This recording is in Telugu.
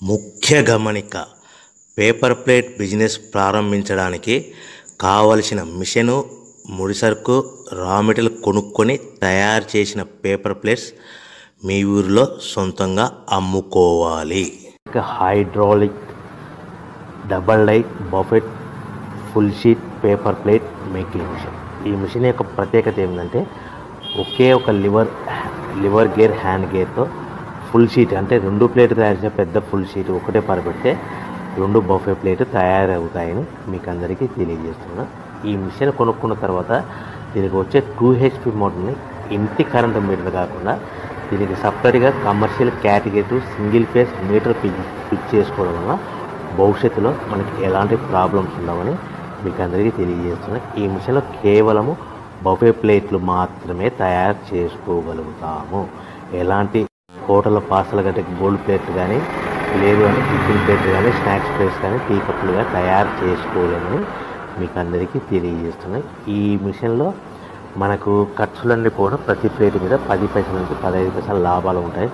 ముఖ్య గమనిక: పేపర్ ప్లేట్ బిజినెస్ ప్రారంభించడానికి కావలసిన మిషను, ముడిసరుకు, రా మెటీరియల్ కొనుక్కొని తయారు చేసిన పేపర్ ప్లేట్స్ మీ ఊరిలో సొంతంగా అమ్ముకోవాలి. Hydraulic double die buffet full sheet paper plate making machine. ఈ మిషన్ యొక్క ప్రత్యేకత ఏంటంటే ఒకే ఒక లివర్ గేర్, హ్యాండ్ గేర్తో ఫుల్ షీట్ అంటే 2 ప్లేట్లు తయారు చేసే పెద్ద ఫుల్ షీట్ ఒకటే పరబెడితే 2 బఫే ప్లేట్ తయారవుతాయని మీకు అందరికీ తెలియజేస్తున్నా. ఈ మిషన్ కొనుక్కున్న తర్వాత దీనికి వచ్చే 2 HP మోటార్ని ఇంటి కరెంటు మీటర్ కాకుండా దీనికి సపరేట్గా commercial category single phase metre fix చేసుకోవడం వల్ల భవిష్యత్తులో మనకి ఎలాంటి ప్రాబ్లమ్స్ ఉండవని మీకు అందరికీ తెలియజేస్తున్నా. ఈ మిషన్లో కేవలము బఫే ప్లేట్లు మాత్రమే తయారు చేసుకోగలుగుతాము. ఎలాంటి హోటల్ పార్సల్ గట్టే గోల్డ్ ప్లేట్ కానీ, లేదు అంటే టిఫిన్ ప్లేట్ కానీ, స్నాక్స్ ప్లేట్స్ కానీ, టీ కప్పులుగా తయారు చేసుకోలేమని మీకు అందరికీ తెలియజేస్తున్నాయి. ఈ మిషన్లో మనకు ఖర్చులన్నీ కూడా ప్రతి ప్లేట్ మీద 10 పైసల నుంచి 15 పైసల లాభాలు ఉంటాయి.